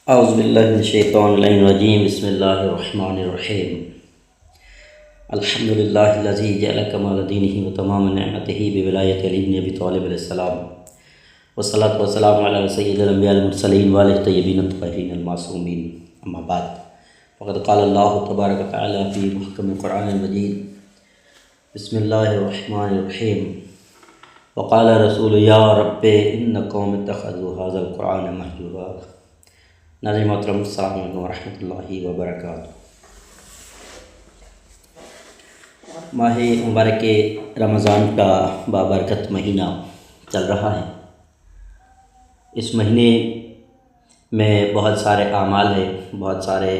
اعوذ باللہ من الشیطان الرجیم بسم اللہ الرحمن الرحیم الحمدللہ الذی جعل کمال دینہ وتمام نعمتہ بولایۃ علی بن ابی طالب علیہ السلام والصلاۃ والسلام علی سید الانبیاء المرسلین وآلہ الطیبین الطاہرین المعصومین اما بعد فقد قال اللہ تبارک و تعالی فی محکم القرآن المجید بسم اللہ الرحمن الرحیم وقال رسول یا رب ان قوم اتخذوا هذا القرآن مہجورا۔ ناظرین محترم، السلام علیکم ورحمۃ اللہ وبرکاتہ۔ ماہ مبارک رمضان کا بابرکت مہینہ چل رہا ہے۔ اس مہینے میں بہت سارے اعمال ہیں، بہت سارے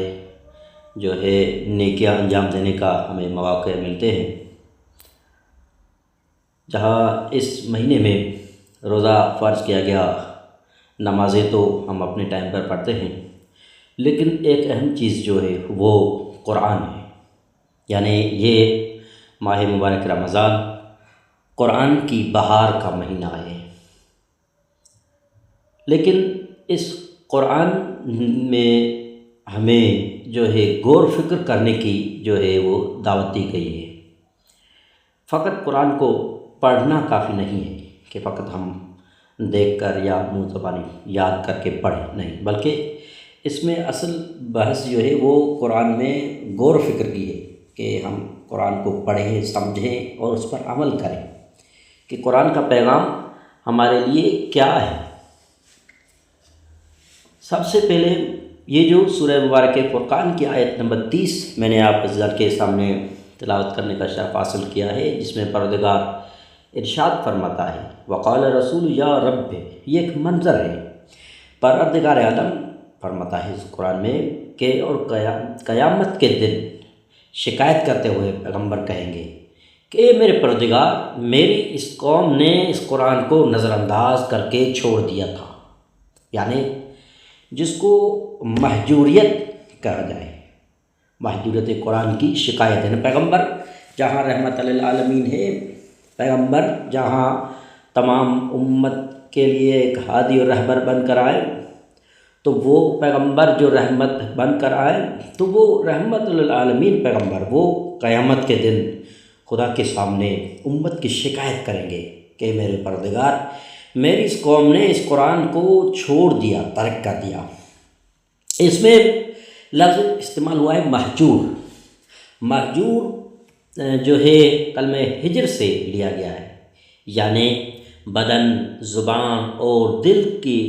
نیکیاں انجام دینے کا ہمیں مواقع ملتے ہیں۔ جہاں اس مہینے میں روزہ فرض کیا گیا، نمازیں تو ہم اپنے ٹائم پر پڑھتے ہیں، لیکن ایک اہم چیز جو ہے وہ قرآن ہے۔ یعنی یہ ماہ مبارک رمضان قرآن کی بہار کا مہینہ ہے، لیکن اس قرآن میں ہمیں غور و فکر کرنے کی وہ دعوت دی گئی ہے۔ فقط قرآن کو پڑھنا کافی نہیں ہے کہ فقط ہم دیکھ کر یا منہ زبانی یاد کر کے پڑھیں، نہیں، بلکہ اس میں اصل بحث وہ قرآن میں غور و فکر کی ہے کہ ہم قرآن کو پڑھیں، سمجھیں اور اس پر عمل کریں کہ قرآن کا پیغام ہمارے لیے کیا ہے۔ سب سے پہلے یہ جو سورہ مبارک فرقان کی آیت نمبر 30 میں نے آپ حضرات کے سامنے تلاوت کرنے کا شرف حاصل کیا ہے، جس میں پروردگار ارشاد فرماتا ہے وقال رسول یا رب، یہ ایک منظر ہے۔ پروردگار عالم فرماتا ہے اس قرآن میں کہ اور قیامت کے دن شکایت کرتے ہوئے پیغمبر کہیں گے کہ اے میرے پروردگار، میری اس قوم نے اس قرآن کو نظر انداز کر کے چھوڑ دیا تھا۔ یعنی جس کو مہجوریت کہا جائے، مہجوریت قرآن کی شکایت ہے۔ پیغمبر جہاں رحمت للعالمین ہے، پیغمبر جہاں تمام امت کے لیے ایک ہادی اور رہبر بن کر آئے، تو وہ پیغمبر جو رحمت بن کر آئے، تو وہ رحمت للعالمین پیغمبر وہ قیامت کے دن خدا کے سامنے امت کی شکایت کریں گے کہ میرے پروردگار، میری اس قوم نے اس قرآن کو چھوڑ دیا، ترک کر دیا۔ اس میں لفظ استعمال ہوا ہے مہجور۔ مہجور کلمہ ہجر سے لیا گیا ہے، یعنی بدن، زبان اور دل کی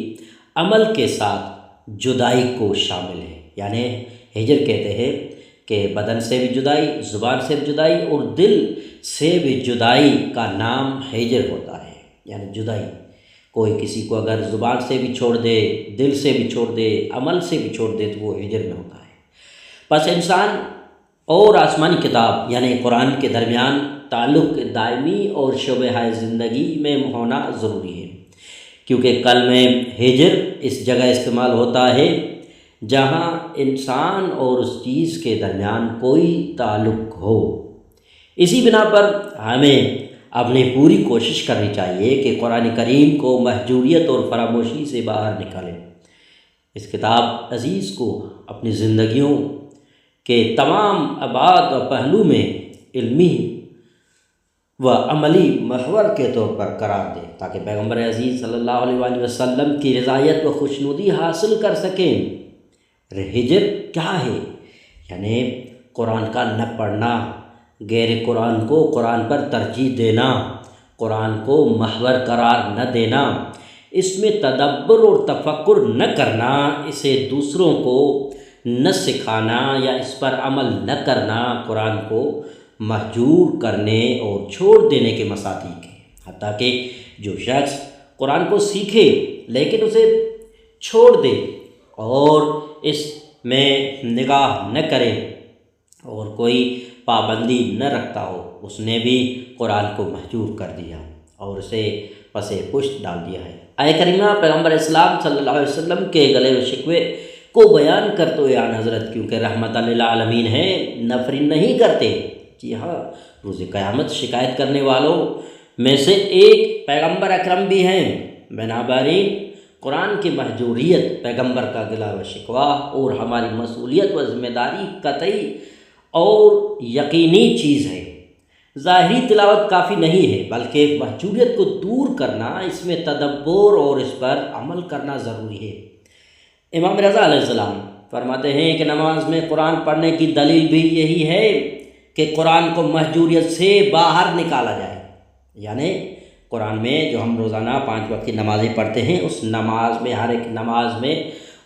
عمل کے ساتھ جدائی کو شامل ہے۔ یعنی ہجر کہتے ہیں کہ بدن سے بھی جدائی، زبان سے بھی جدائی اور دل سے بھی جدائی کا نام ہجر ہوتا ہے۔ یعنی جدائی، کوئی کسی کو اگر زبان سے بھی چھوڑ دے، دل سے بھی چھوڑ دے، عمل سے بھی چھوڑ دے، تو وہ ہجر میں ہوتا ہے۔ پس انسان اور آسمانی کتاب یعنی قرآن کے درمیان تعلق دائمی اور شعبہ زندگی میں ہونا ضروری ہے، کیونکہ کلمہ ہجر اس جگہ استعمال ہوتا ہے جہاں انسان اور اس چیز کے درمیان کوئی تعلق ہو۔ اسی بنا پر ہمیں اپنی پوری کوشش کرنی چاہیے کہ قرآن کریم کو مہجوریت اور فراموشی سے باہر نکالیں، اس کتاب عزیز کو اپنی زندگیوں کہ تمام ابعاد و پہلو میں علمی و عملی محور کے طور پر قرار دے، تاکہ پیغمبر عزیز صلی اللہ علیہ وآلہ وسلم کی رضایت و خوشنودی حاصل کر سکیں۔ ہجر کیا ہے؟ یعنی قرآن کا نہ پڑھنا، غیر قرآن کو قرآن پر ترجیح دینا، قرآن کو محور قرار نہ دینا، اس میں تدبر اور تفکر نہ کرنا، اسے دوسروں کو نہ سکھانا یا اس پر عمل نہ کرنا، قرآن کو مہجور کرنے اور چھوڑ دینے کے مصادیق ہیں۔ حتیٰ کہ جو شخص قرآن کو سیکھے لیکن اسے چھوڑ دے اور اس میں نگاہ نہ کرے اور کوئی پابندی نہ رکھتا ہو، اس نے بھی قرآن کو مہجور کر دیا اور اسے پس پشت ڈال دیا ہے۔ آیت کریمہ پیغمبر اسلام صلی اللہ علیہ وسلم کے گلے و شکوے کو بیان کرتے ہوئے آن حضرت کیونکہ رحمت للعالمین ہیں، نفرین نہیں کرتے۔ جی ہاں، روز قیامت شکایت کرنے والوں میں سے ایک پیغمبر اکرم بھی ہیں۔ بنابراین قرآن کی محجوریت، پیغمبر کا گلا و شکوہ اور ہماری مسئولیت و ذمہ داری قطعی اور یقینی چیز ہے۔ ظاہری تلاوت کافی نہیں ہے، بلکہ محجوریت کو دور کرنا، اس میں تدبر اور اس پر عمل کرنا ضروری ہے۔ امام رضا علیہ السلام فرماتے ہیں کہ نماز میں قرآن پڑھنے کی دلیل بھی یہی ہے کہ قرآن کو محجوریت سے باہر نکالا جائے، یعنی قرآن میں جو ہم روزانہ 5 وقت کی نمازیں پڑھتے ہیں، اس نماز میں، ہر ایک نماز میں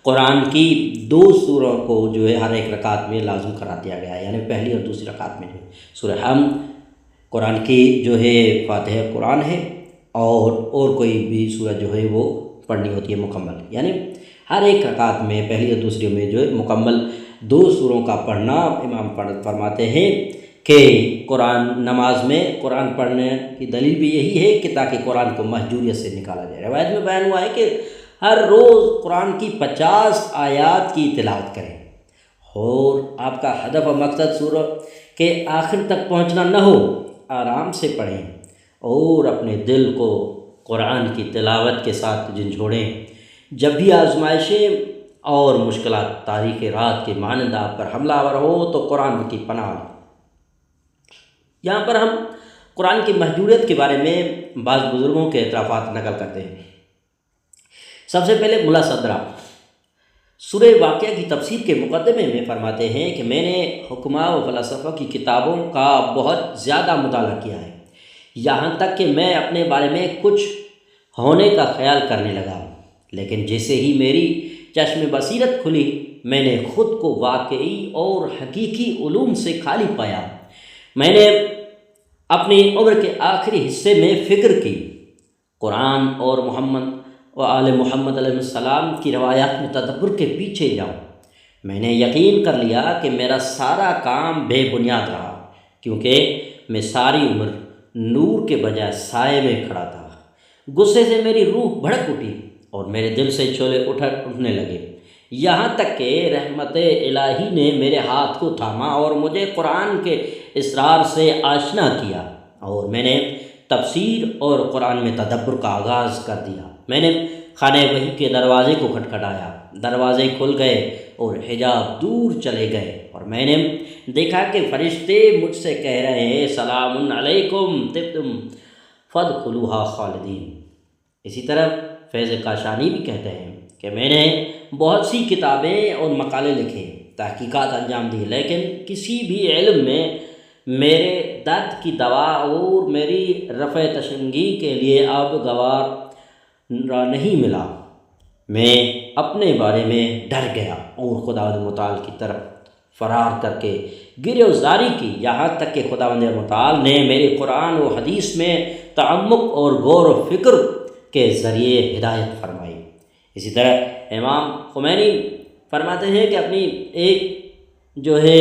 قرآن کی 2 سوروں کو جو ہے ہر ایک رکعت میں لازم کرا دیا گیا ہے، یعنی پہلی اور دوسری رکعت میں جو ہے سورہ حمد، قرآن کی جو ہے فاتحہ قرآن ہے، اور کوئی بھی سورہ جو ہے وہ پڑھنی ہوتی ہے مکمل، یعنی ہر ایک رکعت میں پہلی اور دوسری میں جو ہے مکمل 2 سوروں کا پڑھنا۔ امام فرماتے ہیں کہ قرآن نماز میں قرآن پڑھنے کی دلیل بھی یہی ہے کہ تاکہ قرآن کو محجوریت سے نکالا جائے۔ روایت میں بیان ہوا ہے کہ ہر روز قرآن کی 50 آیات کی تلاوت کریں، اور آپ کا ہدف و مقصد سورہ کے آخر تک پہنچنا نہ ہو، آرام سے پڑھیں اور اپنے دل کو قرآن کی تلاوت کے ساتھ جھنجھوڑیں۔ جب بھی آزمائشیں اور مشکلات تاریخ رات کے مانند آپ پر حملہ آور ہو تو قرآن کی پناہ لیں۔ یہاں پر ہم قرآن کی محجوریت کے بارے میں بعض بزرگوں کے اعترافات نقل کرتے ہیں۔ سب سے پہلے ملا صدرہ سورہ واقعہ کی تفسیر کے مقدمے میں فرماتے ہیں کہ میں نے حکماء و فلاسفہ کی کتابوں کا بہت زیادہ مطالعہ کیا ہے، یہاں تک کہ میں اپنے بارے میں کچھ ہونے کا خیال کرنے لگا، لیکن جیسے ہی میری چشم بصیرت کھلی، میں نے خود کو واقعی اور حقیقی علوم سے خالی پایا۔ میں نے اپنی عمر کے آخری حصے میں فکر کی، قرآن اور محمد و آل محمد علیہ السلام کی روایات میں تدبر کے پیچھے جاؤں۔ میں نے یقین کر لیا کہ میرا سارا کام بے بنیاد رہا، کیونکہ میں ساری عمر نور کے بجائے سائے میں کھڑا تھا۔ غصے سے میری روح بھڑک اٹھی اور میرے دل سے شعلے اٹھنے لگے، یہاں تک کہ رحمت الہی نے میرے ہاتھ کو تھاما اور مجھے قرآن کے اسرار سے آشنا کیا، اور میں نے تفسیر اور قرآن میں تدبر کا آغاز کر دیا۔ میں نے خانہ وحی کے دروازے کو کھٹکھٹایا، دروازے کھل گئے اور حجاب دور چلے گئے، اور میں نے دیکھا کہ فرشتے مجھ سے کہہ رہے ہیں، سلام علیکم طبتم فادخلوہا خالدین۔ اسی طرح فیض کاشانی بھی کہتے ہیں کہ میں نے بہت سی کتابیں اور مقالے لکھے، تحقیقات انجام دی، لیکن کسی بھی علم میں میرے درد کی دوا اور میری رفع تشنگی کے لیے اب گوار نہیں ملا۔ میں اپنے بارے میں ڈر گیا اور خداوند متعال کی طرف فرار کر کے گریزاری کی، یہاں تک کہ خداوند متعال نے میرے قرآن و حدیث میں تعمق اور غور و فکر کے ذریعے ہدایت فرمائی۔ اسی طرح امام خمینی فرماتے ہیں کہ اپنی ایک جو ہے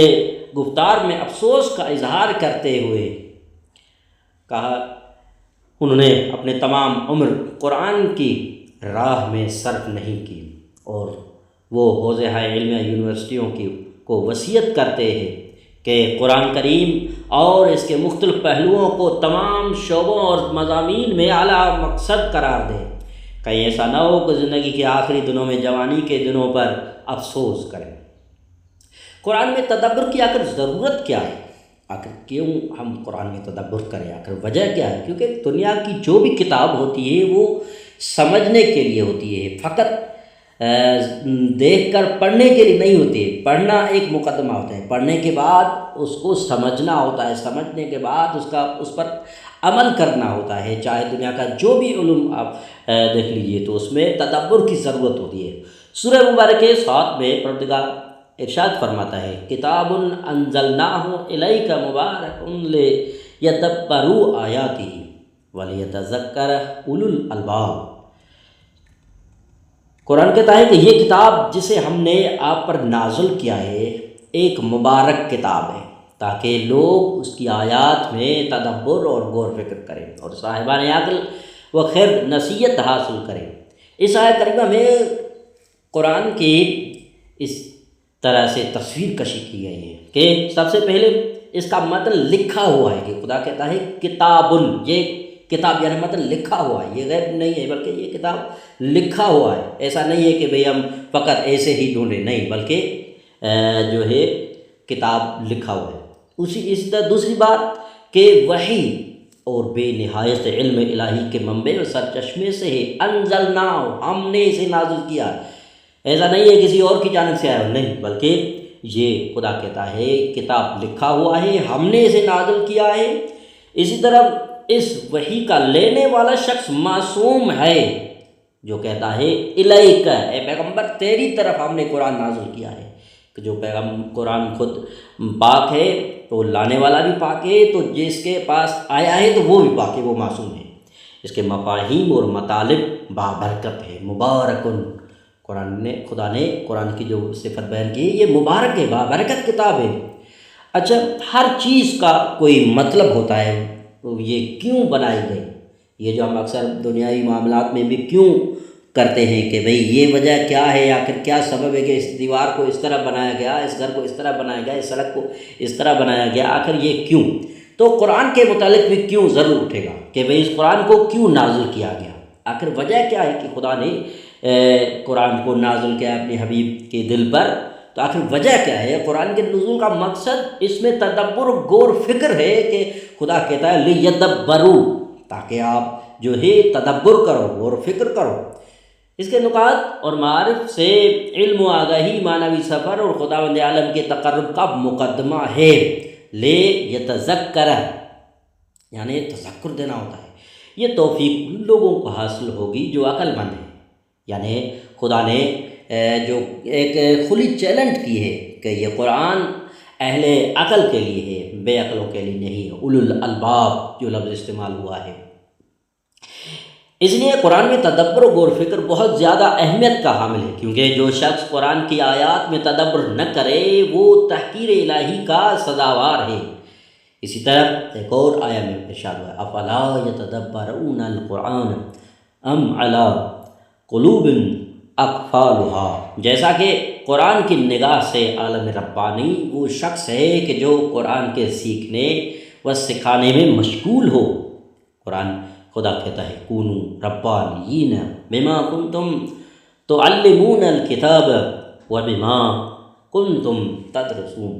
گفتار میں افسوس کا اظہار کرتے ہوئے کہا، انہوں نے اپنے تمام عمر قرآن کی راہ میں صرف نہیں کی، اور وہ حوزہ علم یونیورسٹیوں کو وصیت کرتے ہیں کہ قرآن کریم اور اس کے مختلف پہلوؤں کو تمام شعبوں اور مضامین میں اعلیٰ مقصد قرار دیں، کہیں ایسا نہ ہو کہ زندگی کے آخری دنوں میں جوانی کے دنوں پر افسوس کریں۔ قرآن میں تدبر کی آخر ضرورت کیا ہے؟ آخر کیوں ہم قرآن میں تدبر کریں؟ آخر وجہ کیا ہے؟ کیونکہ دنیا کی جو بھی کتاب ہوتی ہے وہ سمجھنے کے لیے ہوتی ہے، فقط دیکھ کر پڑھنے کے لیے نہیں ہوتی ہے۔ پڑھنا ایک مقدمہ ہوتا ہے، پڑھنے کے بعد اس کو سمجھنا ہوتا ہے، سمجھنے کے بعد اس پر عمل کرنا ہوتا ہے۔ چاہے دنیا کا جو بھی علوم آپ دیکھ لیجئے تو اس میں تدبر کی ضرورت ہوتی ہے۔ سورہ مبارکہ 7 میں پروردگار ارشاد فرماتا ہے، کتاب انزلناہ الیک مبارک لیدبروا آیاتہ ولیتذکر اولو الالباب۔ قرآن کہتا ہے کہ یہ کتاب جسے ہم نے آپ پر نازل کیا ہے ایک مبارک کتاب ہے، تاکہ لوگ اس کی آیات میں تدبر اور غور فکر کریں اور صاحبان عقل و خیر نصیحت حاصل کریں۔ اس آیت کریمہ میں قرآن کی اس طرح سے تصویر کشی کی گئی ہے کہ سب سے پہلے اس کا متن لکھا ہوا ہے کہ خدا کہتا ہے کتاب، یہ کتاب یعنی مطلب لکھا ہوا ہے، یہ غیب نہیں ہے بلکہ یہ کتاب لکھا ہوا ہے۔ ایسا نہیں ہے کہ بھئی ہم فقط ایسے ہی ڈھونڈیں، نہیں، بلکہ جو ہے کتاب لکھا ہوا ہے۔ اسی طرح دوسری بات کہ وحی اور بے نہایت علم الہی کے منبع و سرچشمے سے ہے، انزلنا، ہم نے اسے نازل کیا۔ ایسا نہیں ہے کسی اور کی جانب سے آیا ہو، نہیں، بلکہ یہ خدا کہتا ہے کتاب لکھا ہوا ہے، ہم نے اسے نازل کیا ہے۔ اسی طرح اس وحی کا لینے والا شخص معصوم ہے، جو کہتا ہے الیک، اے پیغمبر تیری طرف ہم نے قرآن نازل کیا ہے، کہ جو قرآن خود پاک ہے تو لانے والا بھی پاک ہے، تو جس کے پاس آیا ہے تو وہ بھی پاک ہے، وہ معصوم ہے۔ اس کے مفاہیم اور مطالب بابرکت ہے، مبارکن، خدا نے قرآن کی جو صفت بیان کی ہے، یہ مبارک ہے، بابرکت کتاب ہے۔ اچھا، ہر چیز کا کوئی مطلب ہوتا ہے، تو یہ کیوں بنائی گئی؟ یہ جو ہم اکثر دنیائی معاملات میں بھی کیوں کرتے ہیں کہ بھئی یہ وجہ کیا ہے، آخر کیا سبب ہے کہ اس دیوار کو اس طرح بنایا گیا، اس گھر کو اس طرح بنایا گیا، اس سڑک کو اس طرح بنایا گیا، آخر یہ کیوں؟ تو قرآن کے متعلق بھی کیوں ضرور اٹھے گا کہ بھئی اس قرآن کو کیوں نازل کیا گیا، آخر وجہ کیا ہے کہ خدا نے قرآن کو نازل کیا اپنے حبیب کے دل پر، تو آخر وجہ کیا ہے؟ قرآن کے نزول کا مقصد اس میں تدبر و غور فکر ہے، کہ خدا کہتا ہے لیدبروا، تاکہ آپ جو ہے تدبر کرو، غور و فکر کرو۔ اس کے نکات اور معارف سے علم و آگاہی، معنوی سفر اور خداوند عالم کے تقرب کا مقدمہ ہے۔ لے یتذکر، یعنی تذکر دینا ہوتا ہے، یہ توفیق ان لوگوں کو حاصل ہوگی جو عقل مند ہیں۔ یعنی خدا نے جو ایک کھلی چیلنج کی ہے کہ یہ قرآن اہل عقل کے لیے ہے، بے عقلوں کے لیے نہیں ہے، اولو الالباب جو لفظ استعمال ہوا ہے۔ اس لیے قرآن میں تدبر و غور و فکر بہت زیادہ اہمیت کا حامل ہے، کیونکہ جو شخص قرآن کی آیات میں تدبر نہ کرے وہ تحقیر الہی کا سزاوار ہے۔ اسی طرح ایک اور آیہ میں ارشاد ہوا ہے، افلا یتدبرون القرآن ام علی قلوب اقفالها، جیسا کہ قرآن کی نگاہ سے عالم ربانی وہ شخص ہے کہ جو قرآن کے سیکھنے و سکھانے میں مشغول ہو۔ قرآن خدا کہتا ہے کونوا ربانیین بما کنتم تعلمون الکتاب وبما کنتم تدرسون۔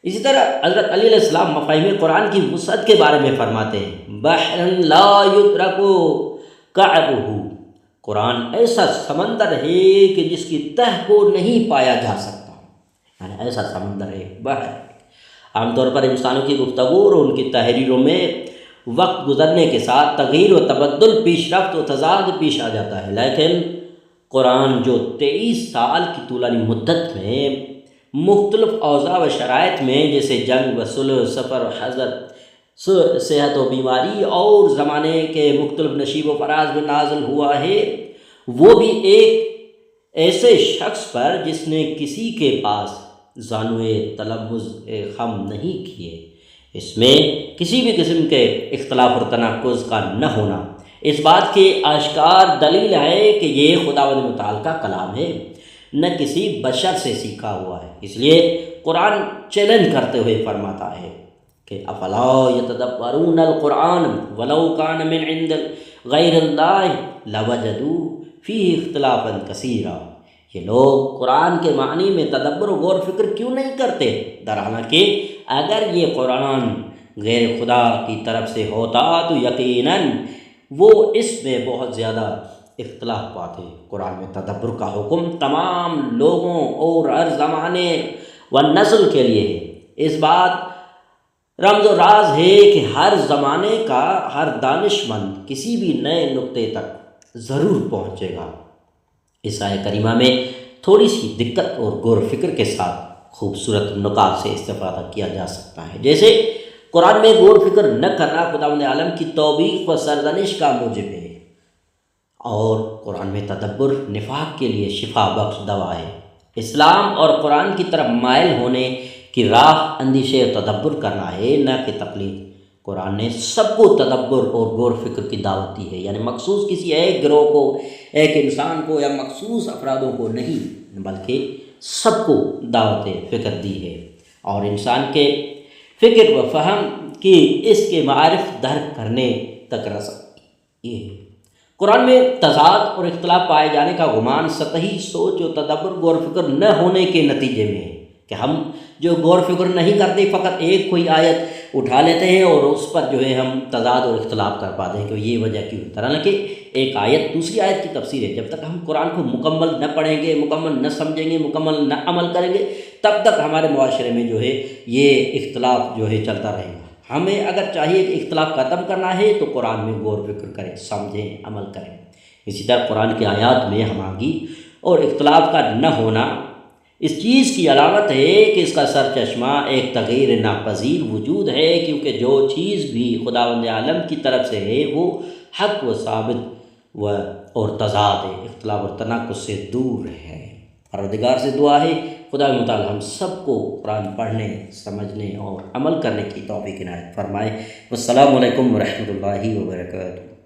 اسی طرح حضرت علی علیہ السلام مفاہیم قرآن کی وسعت کے بارے میں فرماتے ہیں، بحر لا یدرک کعبہ، قرآن ایسا سمندر ہے کہ جس کی تہ کو نہیں پایا جا سکتا، یعنی ایسا سمندر ہے، بحر۔ عام طور پر انسانوں کی گفتگو اور ان کی تحریروں میں وقت گزرنے کے ساتھ تغییر و تبدل، پیش رفت و تضاد پیش آ جاتا ہے، لیکن قرآن جو 23 سال کی طولانی مدت میں مختلف اوضاع و شرائط میں، جیسے جنگ و صلح، سفر و حضر، صحت و بیماری اور زمانے کے مختلف نشیب و فراز میں نازل ہوا ہے، وہ بھی ایک ایسے شخص پر جس نے کسی کے پاس زانوئے تلمذ خم نہیں کیے، اس میں کسی بھی قسم کے اختلاف اور تناقض کا نہ ہونا اس بات کی آشکار دلیل ہے کہ یہ خداوند متعال کا کلام ہے، نہ کسی بشر سے سیکھا ہوا ہے۔ اس لیے قرآن چیلنج کرتے ہوئے فرماتا ہے کہ افلا یتدبرون القرآن ولو کان من عند غیر اللہ لوجدوا فیہ اختلافا کثیرا، یہ لوگ قرآن کے معنی میں تدبر و غور فکر کیوں نہیں کرتے، در حالانکہ اگر یہ قرآن غیر خدا کی طرف سے ہوتا تو یقیناً وہ اس میں بہت زیادہ اختلاف پاتے۔ قرآن میں تدبر کا حکم تمام لوگوں اور ہر زمانے و نسل کے لیے ہے۔ اس بات رمز و راز ہے کہ ہر زمانے کا ہر دانش مند کسی بھی نئے نقطے تک ضرور پہنچے گا۔ اس آیہ کریمہ میں تھوڑی سی دقت اور غور و فکر کے ساتھ خوبصورت نکات سے استفادہ کیا جا سکتا ہے، جیسے قرآن میں غور و فکر نہ کرنا خداوند عالم کی توبیخ و سرزنش کا موجب ہے، اور قرآن میں تدبر نفاق کے لیے شفا بخش دوا ہے۔ اسلام اور قرآن کی طرف مائل ہونے کی راہ اندیشے و تدبر کرنا ہے، نہ کہ تقلید۔ قرآن نے سب کو تدبر اور غور و فکر کی دعوت دی ہے، یعنی مخصوص کسی ایک گروہ کو، ایک انسان کو یا مخصوص افرادوں کو نہیں، بلکہ سب کو دعوت فکر دی ہے، اور انسان کے فکر و فہم کہ اس کے معارف درک کرنے تک رسا یہ ہے۔ قرآن میں تضاد اور اختلاف پائے جانے کا گمان سطحی سوچ و تدبر غور و فکر نہ ہونے کے نتیجے میں ہے کہ ہم جو غور و فکر نہیں کرتے فقط ایک کوئی آیت اٹھا لیتے ہیں اور اس پر جو ہے ہم تضاد اور اختلاف کر پاتے ہیں کہ یہ وجہ کیوں ہے۔ حالانکہ ایک آیت دوسری آیت کی تفسیر ہے۔ جب تک ہم قرآن کو مکمل نہ پڑھیں گے، مکمل نہ سمجھیں گے، مکمل نہ عمل کریں گے، تب تک ہمارے معاشرے میں جو ہے یہ اختلاف جو ہے چلتا رہے گا۔ ہمیں اگر چاہیے کہ اختلاف ختم کرنا ہے تو قرآن میں غور و فکر کریں، سمجھیں، عمل کریں۔ اسی طرح قرآن کی آیات میں ہم آگی اور اختلاف کا نہ ہونا اس چیز کی علامت ہے کہ اس کا سر چشمہ ایک تغیر ناپذیر وجود ہے، کیونکہ جو چیز بھی خداوند عالم کی طرف سے ہے وہ حق و ثابت اور تضاد ہے، اختلاف اور تناقض سے دور ہے۔ پروردگار سے دعا ہے خدا متعال ہم سب کو قرآن پڑھنے، سمجھنے اور عمل کرنے کی توفیق عنایت فرمائے۔ والسلام علیکم ورحمۃ اللہ وبرکاتہ۔